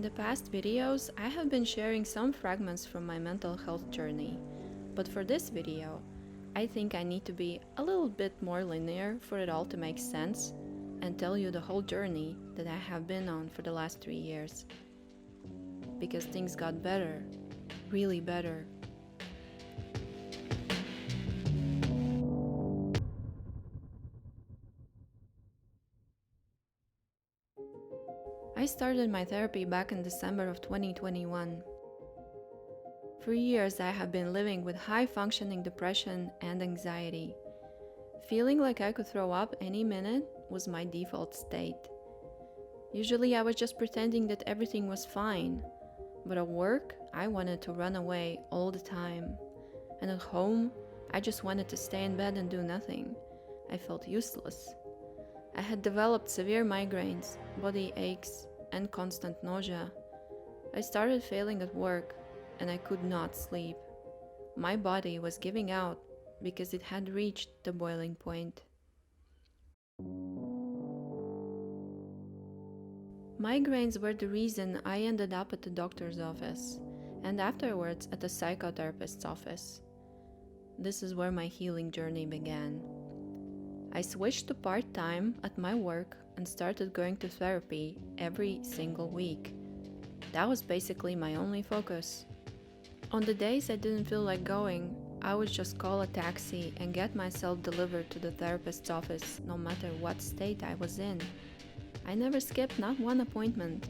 the past videos, I have been sharing some fragments from my mental health journey, but for this video, I think I need to be a little bit more linear for it all to make sense and tell you the whole journey that I have been on for the last 3 years. Because things got better, really better. I started my therapy back in December of 2021. For years, I have been living with high-functioning depression and anxiety. Feeling like I could throw up any minute was my default state. Usually, I was just pretending that everything was fine, but at work, I wanted to run away all the time. And at home, I just wanted to stay in bed and do nothing. I felt useless. I had developed severe migraines, body aches, and constant nausea. I started failing at work, and I could not sleep. My body was giving out because it had reached the boiling point. Migraines were the reason I ended up at the doctor's office, and afterwards at a psychotherapist's office. This is where my healing journey began. I switched to part-time at my work and started going to therapy every single week. That was basically my only focus. On the days I didn't feel like going, I would just call a taxi and get myself delivered to the therapist's office no matter what state I was in. I never skipped not one appointment.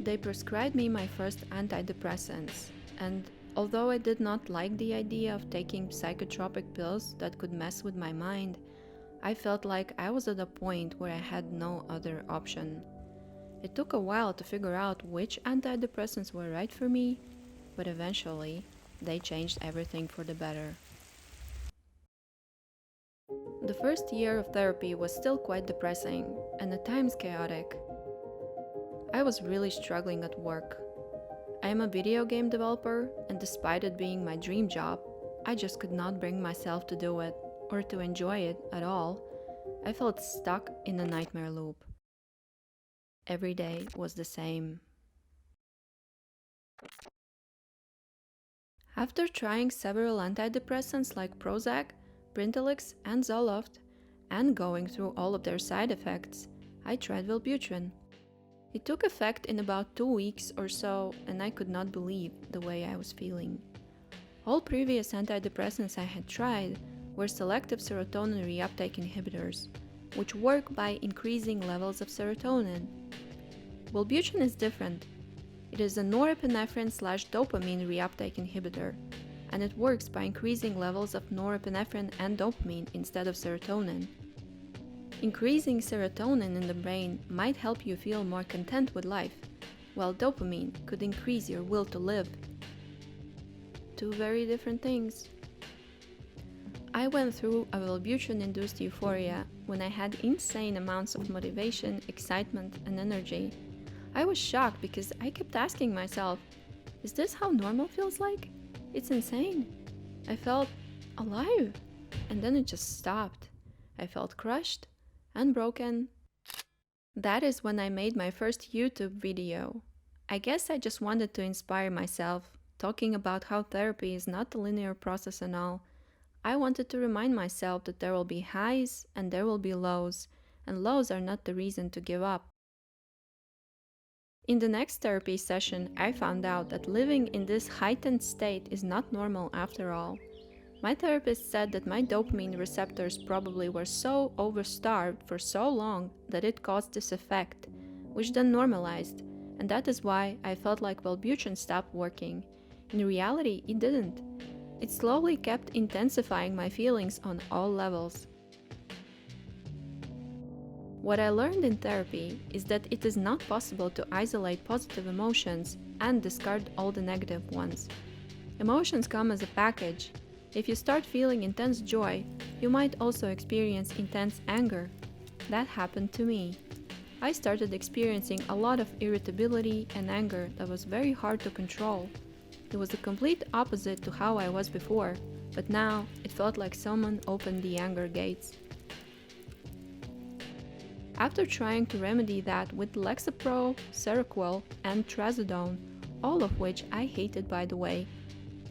They prescribed me my first antidepressants, and although I did not like the idea of taking psychotropic pills that could mess with my mind, I felt like I was at a point where I had no other option. It took a while to figure out which antidepressants were right for me, but eventually, they changed everything for the better. The first year of therapy was still quite depressing, and at times chaotic. I was really struggling at work. I am a video game developer, and despite it being my dream job, I just could not bring myself to do it, or to enjoy it at all. I felt stuck in a nightmare loop. Every day was the same. After trying several antidepressants like Prozac, Brintellix, and Zoloft, and going through all of their side effects, I tried Wellbutrin. It took effect in about 2 weeks or so, and I could not believe the way I was feeling. All previous antidepressants I had tried were selective serotonin reuptake inhibitors, which work by increasing levels of serotonin. Wellbutrin is different. It is a norepinephrine/dopamine reuptake inhibitor, and it works by increasing levels of norepinephrine and dopamine instead of serotonin. Increasing serotonin in the brain might help you feel more content with life, while dopamine could increase your will to live. Two very different things. I went through a Wellbutrin-induced euphoria when I had insane amounts of motivation, excitement, and energy. I was shocked because I kept asking myself, is this how normal feels like? It's insane. I felt alive, and then it just stopped. I felt crushed and broken. That is when I made my first YouTube video. I guess I just wanted to inspire myself, talking about how therapy is not a linear process and all. I wanted to remind myself that there will be highs and there will be lows, and lows are not the reason to give up. In the next therapy session, I found out that living in this heightened state is not normal after all. My therapist said that my dopamine receptors probably were so overstarved for so long that it caused this effect, which then normalized, and that is why I felt like Wellbutrin stopped working. In reality, it didn't. It slowly kept intensifying my feelings on all levels. What I learned in therapy is that it is not possible to isolate positive emotions and discard all the negative ones. Emotions come as a package. If you start feeling intense joy, you might also experience intense anger. That happened to me. I started experiencing a lot of irritability and anger that was very hard to control. It was the complete opposite to how I was before, but now it felt like someone opened the anger gates. After trying to remedy that with Lexapro, Seroquel, and Trazodone, all of which I hated by the way,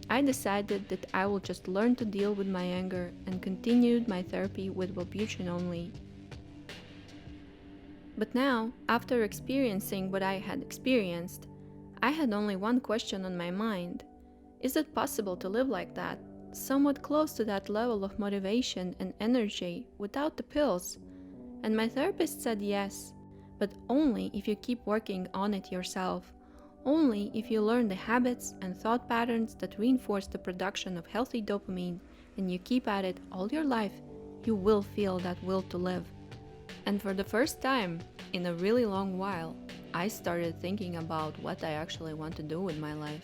I decided that I will just learn to deal with my anger and continued my therapy with Wellbutrin only. But now, after experiencing what I had experienced, I had only one question on my mind. Is it possible to live like that, somewhat close to that level of motivation and energy without the pills? And my therapist said yes, but only if you keep working on it yourself. Only if you learn the habits and thought patterns that reinforce the production of healthy dopamine and you keep at it all your life, you will feel that will to live. And for the first time in a really long while, I started thinking about what I actually want to do with my life.